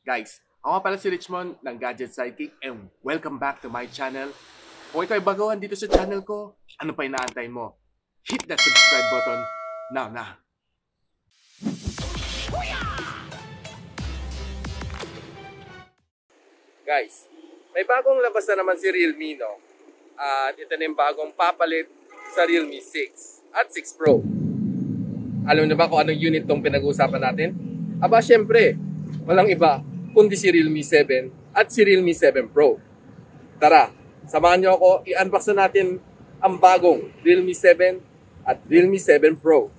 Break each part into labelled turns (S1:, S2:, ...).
S1: Guys, ako pala si Richmond ng Gadget Sidekick and welcome back to my channel. Kung ikaw ay baguhan dito sa channel ko, ano pa inaantay mo? Hit that subscribe button now na! Guys, may bagong labas na naman si Realme, no? At ito na yung bagong papalit sa Realme 6 at 6 Pro. Alam niyo ba kung anong unit tong pinag-uusapan natin? Aba, syempre, walang iba kundi si Realme 7 at si Realme 7 Pro. Tara, samahan niyo ako, i-unbox na natin ang bagong Realme 7 at Realme 7 Pro.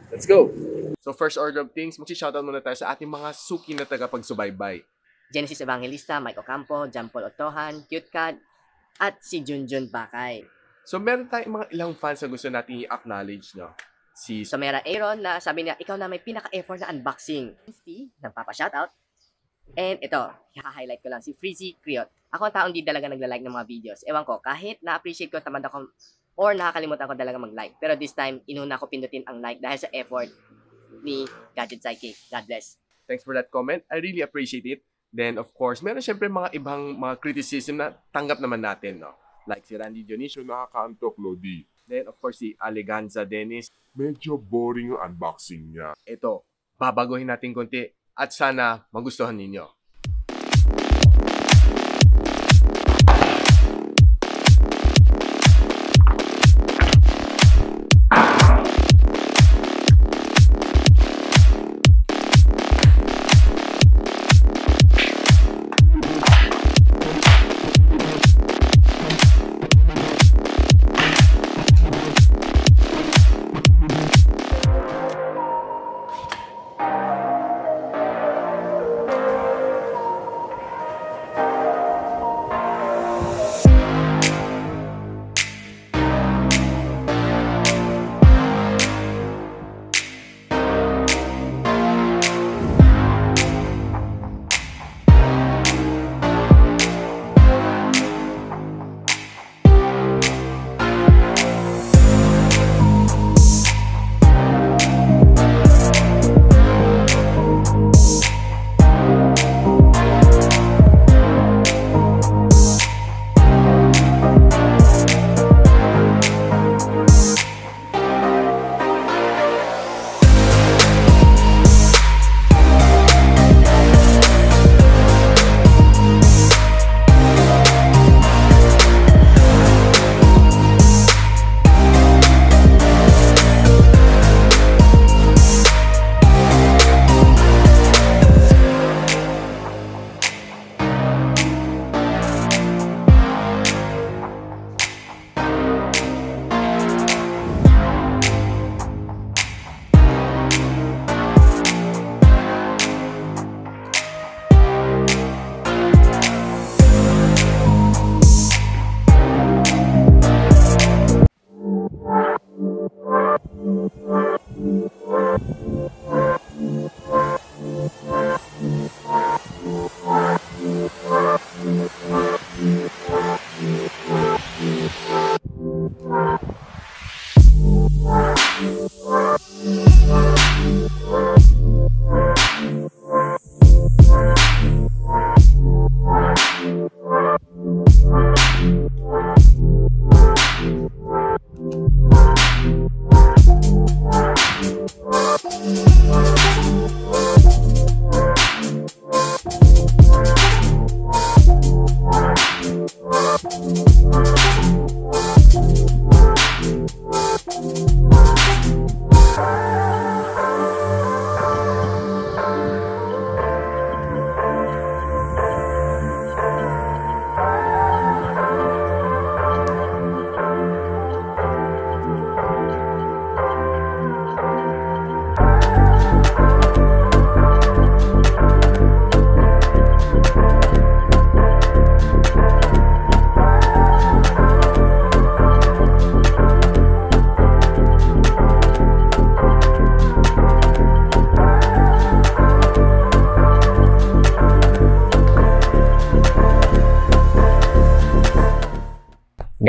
S1: Let's go! So first order of things, mag-shoutout muna tayo sa ating mga suki na tagapagsubaybay.
S2: Genesis Evangelista, Mike Ocampo, John Paul Otohan, Cute Cat, at si Junjun Bakay.
S1: So meron tayong mga ilang fans na gusto natin i-acknowledge, no? Si
S2: Samera Aaron na sabi niya, ikaw na may pinaka-effort na unboxing. Steve, nagpapa-shoutout. And ito, i-highlight ko lang si Freezy Kriot. Ako ang taong di talaga nagla-like ng mga videos. Ewan ko, kahit na-appreciate ko, tamad ako, or nakakalimutan ko talaga mag-like. Pero this time, inuna ko pindutin ang like dahil sa effort ni Gadget Sidekick. God bless.
S1: Thanks for that comment. I really appreciate it. Then, of course, meron syempre mga ibang mga criticism na tanggap naman natin, no? Like si Randy Dionisio,
S3: Nakakantok, Lodi.
S1: then of course si Aleganza Dennis.
S3: Medyo boring yung unboxing niya.
S1: Ito, babaguhin natin konti at sana magustuhan ninyo.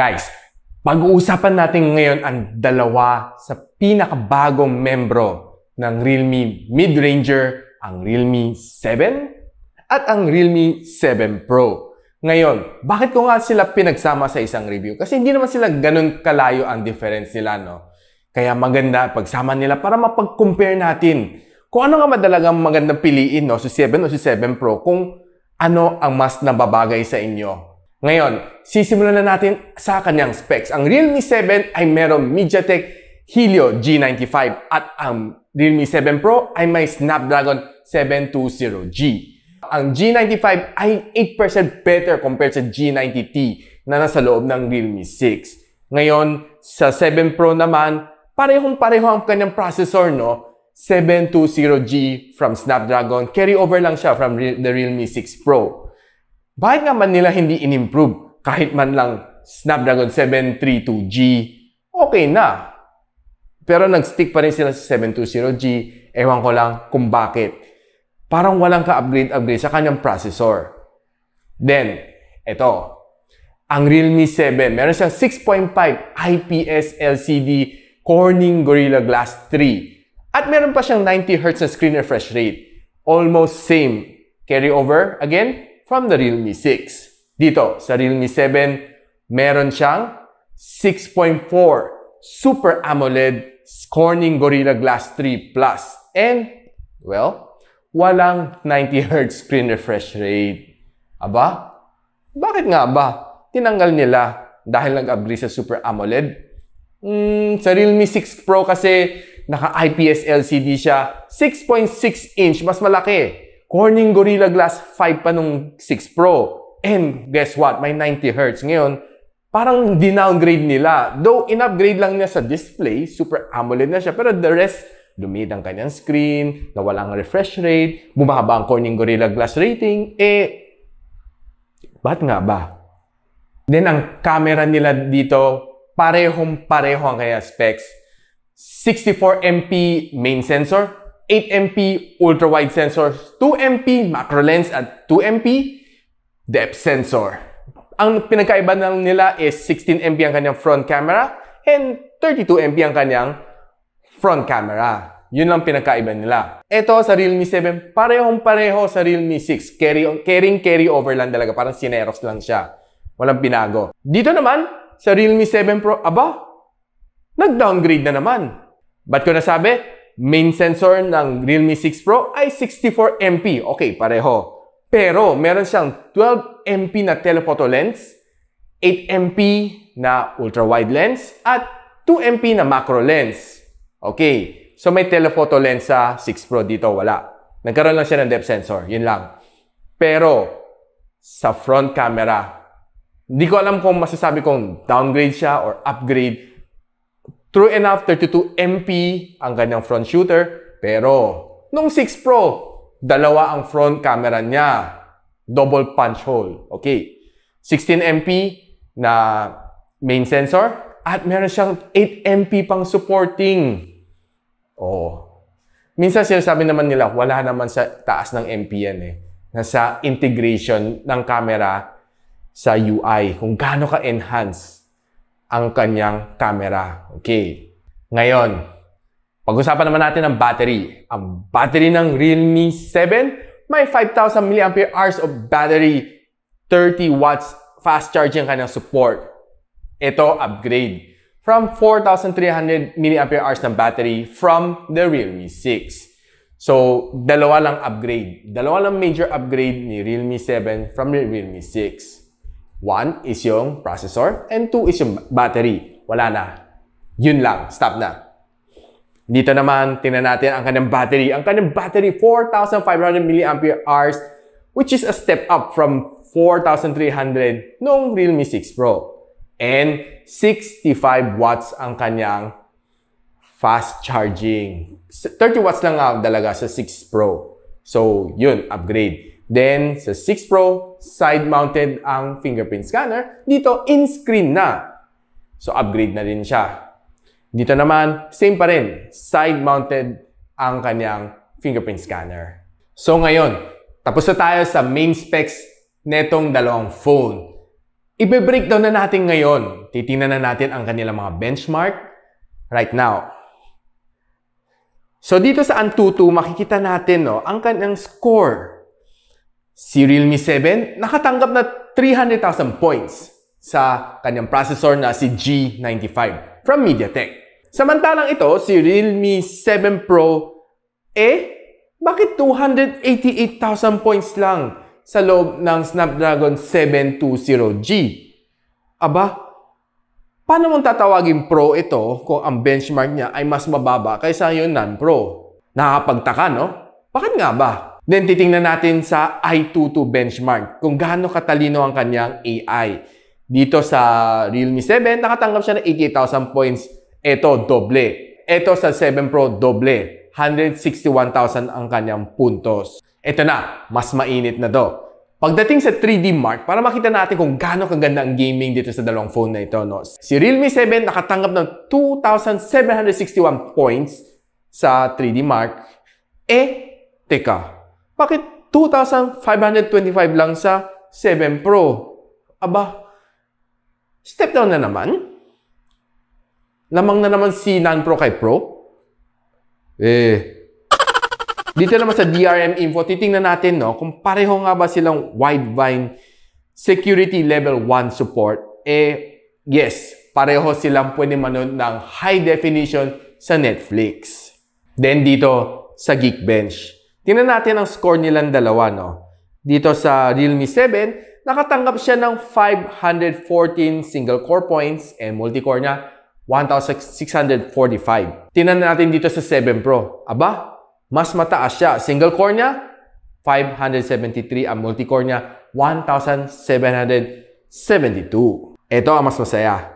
S4: Guys, pag-uusapan natin ngayon ang dalawa sa pinakabagong membro ng Realme mid-ranger, ang Realme 7 at ang Realme 7 Pro. Ngayon, bakit ko nga sila pinagsama sa isang review? Kasi hindi naman sila ganun kalayo ang difference nila, no? Kaya maganda pagsama nila para mapag-compare natin kung ano nga madalagang magandang piliin, no? Si 7 o si 7 Pro, kung ano ang mas nababagay sa inyo. Ngayon, sisimulan na natin sa kanyang specs. Ang Realme 7 ay merong MediaTek Helio G95 at ang Realme 7 Pro ay may Snapdragon 720G. Ang G95 ay 8% better compared sa G90T na nasa loob ng Realme 6. Ngayon, sa 7 Pro naman, parehong-pareho ang kanyang processor, no? 720G from Snapdragon. Carry over lang siya from the Realme 6 Pro. Bakit nga man nila hindi in-improve kahit man lang Snapdragon 732G? Okay na. Pero nag-stick pa rin sila sa 720G. Ewan ko lang kung bakit. Parang walang ka-upgrade sa kanyang processor. Then, ito. Ang Realme 7, meron siyang 6.5 IPS LCD Corning Gorilla Glass 3. At meron pa siyang 90Hz na screen refresh rate. Almost same. Carry over, again, from the Realme 6. Dito, sa Realme 7, meron siyang 6.4 Super AMOLED Corning Gorilla Glass 3 Plus. And, well, walang 90Hz screen refresh rate. Aba? Bakit nga ba? Tinanggal nila dahil nag-upgrade sa Super AMOLED? Sa Realme 6 Pro kasi naka-IPS LCD siya. 6.6 inch, mas malaki. Corning Gorilla Glass 5 pa nung 6 Pro. And guess what? May 90Hz. Ngayon, parang dinowngrade nila. Though, in-upgrade lang niya sa display, Super AMOLED na siya. Pero the rest, lumid ang kanyang screen, nawalang refresh rate, bumaba ang Corning Gorilla Glass rating, ba't nga ba? Then, ang camera nila dito, parehong-pareho ang kaya specs. 64MP main sensor, 8MP ultra-wide sensor, 2MP macro lens, at 2MP depth sensor. Ang pinagkaiba lang nila is 16MP ang kanyang front camera and 32MP ang kanyang front camera. Yun lang pinagkaiba nila. Ito sa Realme 7, parehong-pareho sa Realme 6. Carry over lang talaga. Parang sineros lang siya. Walang binago. Dito naman, sa Realme 7 Pro, aba, nag-downgrade na naman. Ba't ko nasabi? Main sensor ng Realme 6 Pro ay 64MP. Okay, pareho. Pero, meron siyang 12MP na telephoto lens, 8MP na ultra-wide lens, at 2MP na macro lens. Okay. So, may telephoto lens sa 6 Pro. Dito, wala. Nagkaroon lang siya ng depth sensor. Yun lang. Pero, sa front camera, hindi ko alam kung masasabi kong downgrade siya or upgrade. True enough, 32MP ang kanyang front shooter. Pero, nung 6 Pro, dalawa ang front camera niya. Double punch hole. Okay. 16MP na main sensor. At meron siyang 8MP pang supporting. Oh. Minsan sinasabi naman nila, wala naman sa taas ng MP yan eh. Nasa integration ng camera sa UI. Kung gaano ka-enhance ang kanyang camera. Okay. Ngayon, pag-usapan naman natin ang battery. Ang battery ng Realme 7, may 5,000 mAh of battery, 30 watts fast charging kanyang support. Ito, upgrade. From 4,300 mAh ng battery from the Realme 6. So, dalawa lang upgrade. Dalawa lang major upgrade ni Realme 7 from the Realme 6. One is yung processor and two is yung battery. Wala na. Yun lang. Stop na. Dito naman, tingnan natin ang kanyang battery. Ang kanyang battery, 4,500 mAh, which is a step up from 4,300 noong Realme 6 Pro. And 65 watts ang kanyang fast charging. 30 watts lang nga talaga sa 6 Pro. So, yun, upgrade. Then, sa 6 Pro, side-mounted ang fingerprint scanner. Dito, in-screen na. So, upgrade na din siya. Dito naman, same pa rin. Side-mounted ang kanyang fingerprint scanner. So, ngayon, tapos na tayo sa main specs netong dalawang phone. Ibe-breakdown na natin ngayon. Titingnan na natin ang kanilang mga benchmark right now. So, dito sa Antutu, makikita natin ang kanyang score Si Realme 7 nakatanggap na 300,000 points sa kanyang processor na si G95 from MediaTek. Samantalang ito, si Realme 7 Pro, bakit 288,000 points lang sa loob ng Snapdragon 720G? Aba, paano mong tatawagin Pro ito kung ang benchmark niya ay mas mababa kaysa yung non-Pro? Nakakapagtaka, no? Bakit nga ba? Then, titingnan natin sa i22 benchmark kung gaano katalino ang kanyang AI. Dito sa Realme 7, nakatanggap siya ng 88,000 points. Ito, doble. Ito sa 7 Pro, doble. 161,000 ang kanyang puntos. Ito na, mas mainit na to. Pagdating sa 3D Mark, para makita natin kung gaano kaganda ang gaming dito sa dalawang phone na ito, no? Si Realme 7 nakatanggap ng 2,761 points sa 3D Mark. Teka, bakit 2,525 lang sa 7 Pro? Aba, step down na naman? Lamang na naman si non-Pro kay Pro? Dito naman sa DRM info, titingnan natin, no, kung pareho nga ba silang Widevine Security Level 1 support. Yes, pareho silang pwede manood ng high definition sa Netflix. Then dito sa Geekbench, tingnan natin ang score nilang dalawa, no. Dito sa Realme 7, nakatanggap siya ng 514 single core points and multi-core niya 1,645. Tingnan natin dito sa 7 Pro. Aba, mas mataas siya. Single core niya, 573. Ang multi-core niya, 1,772. Ito ang mas masaya.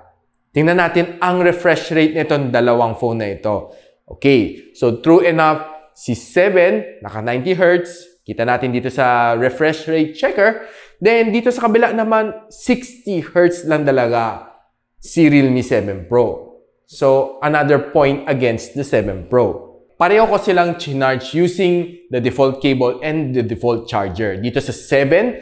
S4: Tingnan natin ang refresh rate nitong dalawang phone na ito. Okay, so true enough, si 7, naka 90 Hz. Kita natin dito sa refresh rate checker. Then, dito sa kabila naman, 60 Hz lang talaga si Realme 7 Pro. So, another point against the 7 Pro. Pareho ko silang chinarge using the default cable and the default charger. Dito sa 7,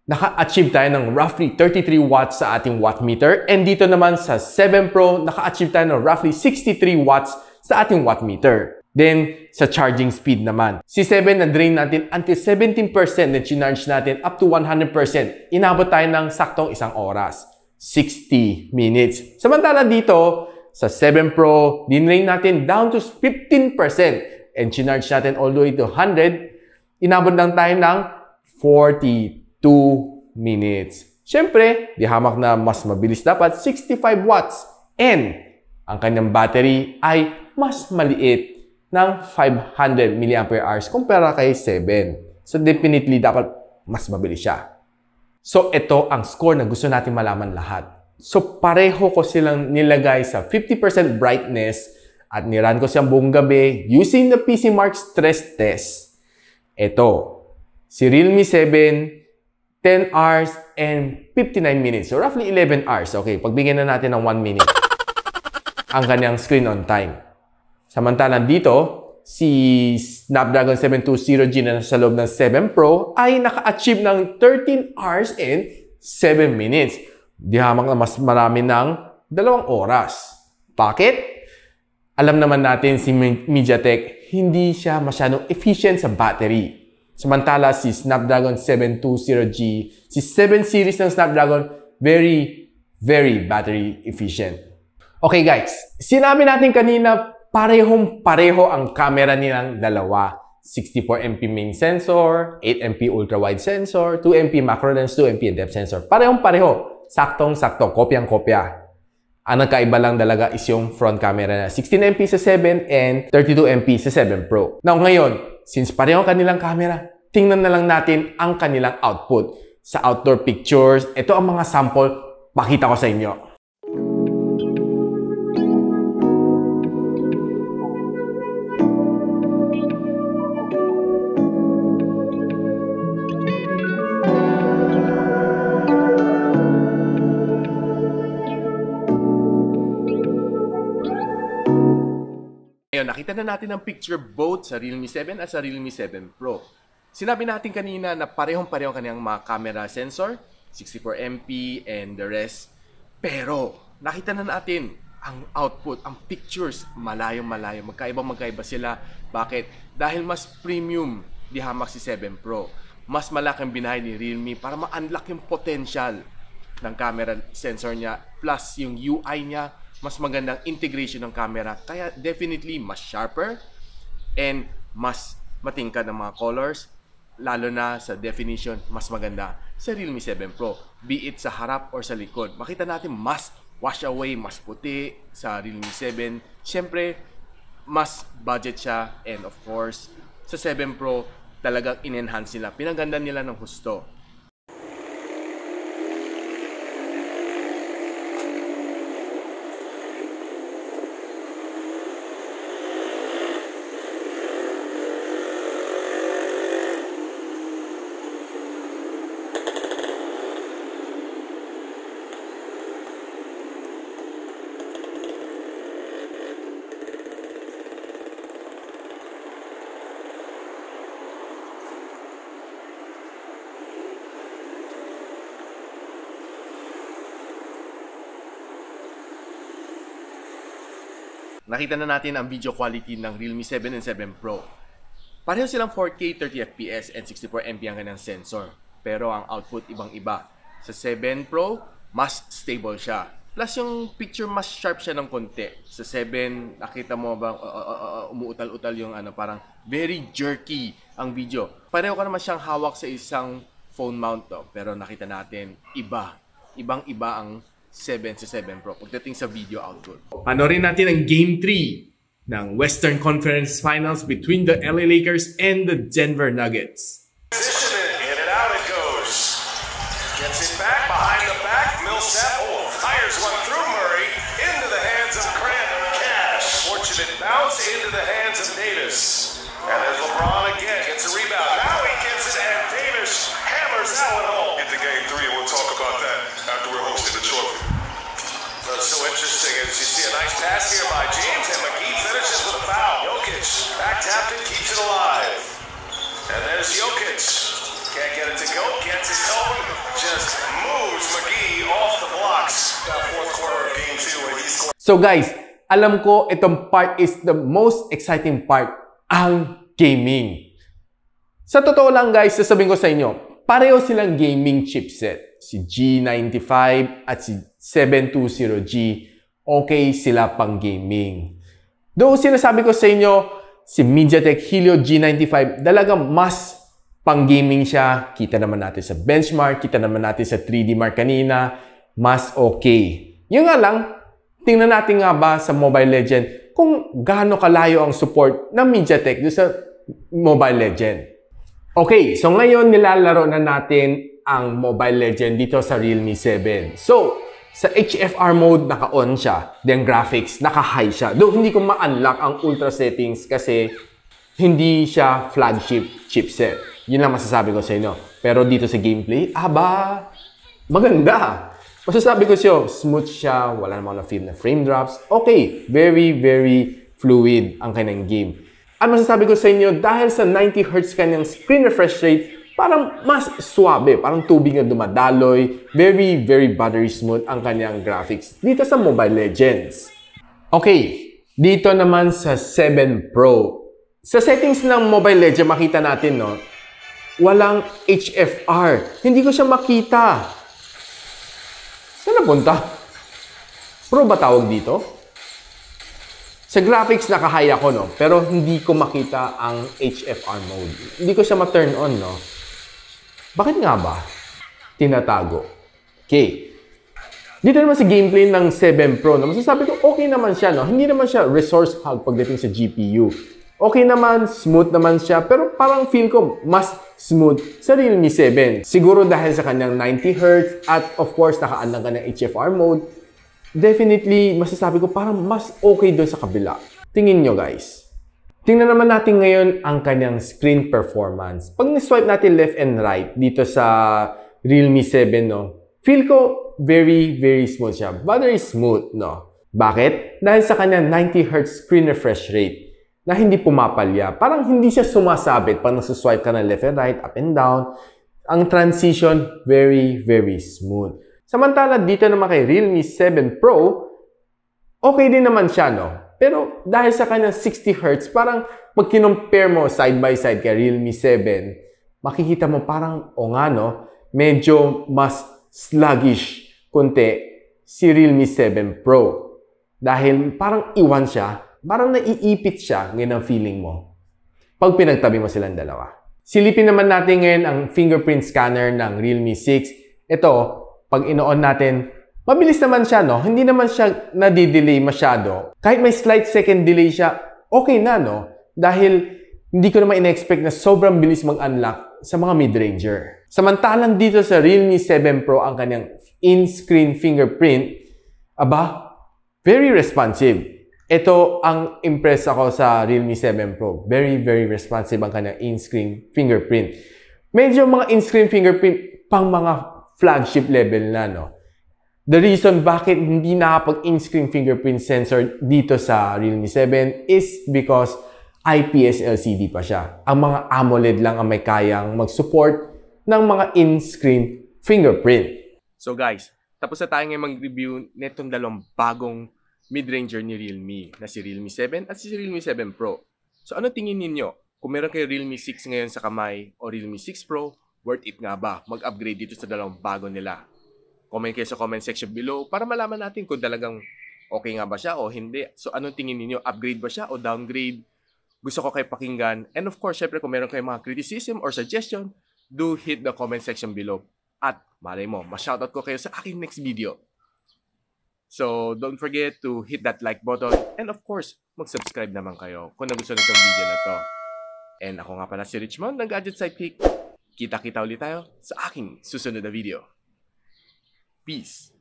S4: naka-achieve tayo ng roughly 33 watts sa ating watt meter. And dito naman sa 7 Pro, naka-achieve tayo ng roughly 63 watts sa ating watt meter. Then, sa charging speed naman. Si 7 na-drain natin until 17%, then chinarge natin up to 100%. Inabot tayo ng saktong isang oras. 60 minutes. Samantala dito, sa 7 Pro, dinrain natin down to 15% and chinarge natin all the way to 100, inabot lang tayo ng 42 minutes. Siyempre, di hamak na mas mabilis dapat, 65 watts. And ang kanyang battery ay mas maliit ng 500 mAh kumpara kay 7. So definitely, dapat mas mabilis siya. So, ito ang score na gusto natin malaman lahat. So, pareho ko silang nilagay sa 50% brightness at niran ko siyang buong gabi using the PC Mark stress test. Ito, si Realme 7, 10 hours and 59 minutes. So, roughly 11 hours. Okay, pagbigyan na natin ng 1 minute ang kanyang screen on time. Samantalang dito, si Snapdragon 720G na nasa loob ng 7 Pro ay naka-achieve ng 13 hours and 7 minutes. Di hamak na mas marami ng 2 oras. Bakit? Alam naman natin si MediaTek, hindi siya masyadong efficient sa battery. Samantala si Snapdragon 720G, si 7 series ng Snapdragon, very, very battery efficient. Okay guys, sinabi natin kanina, parehong-pareho ang camera nilang dalawa. 64MP main sensor, 8MP ultra-wide sensor, 2MP macro lens, 2MP depth sensor. Parehong-pareho. Saktong-sakto. Kopyang-kopya. Ang nagkaiba lang talaga is yung front camera na 16MP sa 7 and 32MP sa 7 Pro. Now ngayon, since pareho ang kanilang camera, tingnan na lang natin ang kanilang output. Sa outdoor pictures, ito ang mga sample, pakita ko sa inyo. Ngayon, nakita na natin ang picture both sa Realme 7 at sa Realme 7 Pro. Sinabi natin kanina na parehong-pareho kanyang mga camera sensor, 64MP and the rest. Pero, nakita na natin ang output, ang pictures, malayo-malayo. Magkaiba sila. Bakit? Dahil mas premium di hamak si 7 Pro. mas malaki ang binahay ni Realme para ma-unlock yung potential ng camera sensor niya. Plus, yung UI niya, mas magandang integration ng camera. Kaya definitely, mas sharper and mas matingkad ng mga colors. Lalo na sa definition, mas maganda sa Realme 7 Pro. Be it sa harap or sa likod. Makita natin mas wash away, mas puti sa Realme 7. Siyempre, mas budget siya. And of course, sa 7 Pro, talagang in-enhance nila. Pinaganda nila ng husto. Nakita na natin ang video quality ng Realme 7 and 7 Pro. Pareho silang 4K 30fps and 64MP ang kanyang sensor. Pero ang output ibang-iba. Sa 7 Pro, mas stable siya. Plus yung picture mas sharp siya ng konti. Sa 7, nakita mo ba umuutal-utal yung parang very jerky ang video. Pareho ka naman siyang hawak sa isang phone mount to. Pero nakita natin ibang-iba ang 7 sa 7 Pro pagdating sa video output.
S5: Panorin natin ang Game 3 ng Western Conference Finals between the LA Lakers and the Denver Nuggets.
S6: Position it, in and out it goes. Gets it back, behind the back, Millsap, fires one through Murray, into the hands of Cash. Fortunate bounce into the hands of Davis. And there's LeBron again, gets a rebound. Now he gets it, and Davis hammers that one home. Into Game 3, and we'll talk about that after we're hosting the trophy. So interesting as you see a nice pass here by James, and McGee finishes with a foul. Jokic, back tapped it, keeps it alive. And there's Jokic. Can't get it to go, gets it going. Just moves McGee off the blocks. That fourth quarter of Game 2 where he scored.
S4: So guys, alam ko itong part is the most exciting part, ang gaming. Sa totoo lang guys, sasabihin ko sa inyo, pareho silang gaming chipset. Si G95 at si 720G, okay sila pang gaming. Though sinasabi ko sa inyo, si MediaTek Helio G95 talagang mas pang gaming siya. Kita naman natin sa benchmark, kita naman natin sa 3D Mark kanina, mas okay. Yung nga lang, tingnan natin nga ba sa Mobile Legend kung gaano kalayo ang support ng MediaTek doon sa Mobile Legend. Okay, so ngayon nilalaro na natin ang Mobile Legend dito sa Realme 7. So, sa HFR mode, naka-on siya. Then graphics, naka-high siya. Though hindi ko ma-unlock ang ultra settings kasi hindi siya flagship chipset. Yun lang masasabi ko sa inyo. Pero dito sa gameplay, maganda. Masasabi ko siya, smooth siya, wala namang na-feel na frame drops. Okay, very, very fluid ang kanyang game. At masasabi ko sa inyo, dahil sa 90Hz kanyang screen refresh rate, parang mas suabe, parang tubig na dumadaloy, very, very buttery smooth ang kanyang graphics dito sa Mobile Legends. Okay, dito naman sa 7 Pro. Sa settings ng Mobile Legends, makita natin, no, walang HFR. Hindi ko siya makita. Saan napunta? Pro ba tawag dito? Sa graphics, naka-high ako, no? Pero hindi ko makita ang HFR mode. Hindi ko siya ma-turn on, no? Bakit nga ba? Tinatago. Okay. Dito naman sa gameplay ng 7 Pro, no? Masasabi ko, okay naman siya, no? Hindi naman siya resource hog pagdating sa GPU. Okay naman, smooth naman siya, pero parang feel ko mas smooth sa Realme 7. Siguro dahil sa kanyang 90Hz at of course, naka-unlock ka ng HFR mode, definitely, masasabi ko parang mas okay doon sa kabila. Tingin nyo guys. Tingnan naman natin ngayon ang kanyang screen performance. Pag ni-swipe natin left and right dito sa Realme 7, no, feel ko very, very smooth siya. Very smooth, no? Bakit? Dahil sa kanyang 90Hz screen refresh rate na hindi pumapalya. Parang hindi siya sumasabit pag nasuswipe ka ng left and right, up and down. Ang transition, very, very smooth. Samantala, dito naman kay Realme 7 Pro, okay din naman siya, no? Pero dahil sa kanyang 60Hz, parang pag kinompare mo side by side kay Realme 7, makikita mo parang, o nga no, medyo mas sluggish kunti si Realme 7 Pro. Dahil parang iwan siya, parang naiipit siya, ngayon ang feeling mo. Pag pinagtabi mo silang dalawa. Silipin naman natin ngayon ang fingerprint scanner ng Realme 6. Ito, pag ino-on natin, mabilis naman siya, no? Hindi naman siya nadidelay masyado. Kahit may slight second delay siya, okay na, no? Dahil hindi ko naman ina-expect na sobrang bilis mag-unlock sa mga mid-ranger. Samantalang dito sa Realme 7 Pro ang kanyang in-screen fingerprint, aba, very responsive. Ito ang impress ako sa Realme 7 Pro. Very, very responsive ang kanyang in-screen fingerprint. Medyo mga in-screen fingerprint pang mga flagship level na, no? The reason bakit hindi nakapag-in-screen fingerprint sensor dito sa Realme 7 is because IPS LCD pa siya. Ang mga AMOLED lang ang may kayang mag-support ng mga in-screen fingerprint.
S1: So guys, tapos na tayo ngayon mag-review netong dalawang bagong mid-ranger ni Realme na si Realme 7 at si Realme 7 Pro. So ano tingin ninyo? Kung meron kayo Realme 6 ngayon sa kamay o Realme 6 Pro, worth it nga ba mag-upgrade dito sa dalawang bago nila? Comment kayo sa comment section below para malaman natin kung talagang okay nga ba siya o hindi. So anong tingin ninyo? Upgrade ba siya o downgrade? Gusto ko kayo pakinggan. And of course, syempre kung meron kayong mga criticism or suggestion, do hit the comment section below. At malay mo, ma-shoutout ko kayo sa aking next video. So, don't forget to hit that like button. And of course, mag-subscribe naman kayo kung nagustuhan itong video na to. And ako nga pala si Richmond ng Gadget Sidekick. Kita-kita ulit tayo sa aking susunod na video. Peace!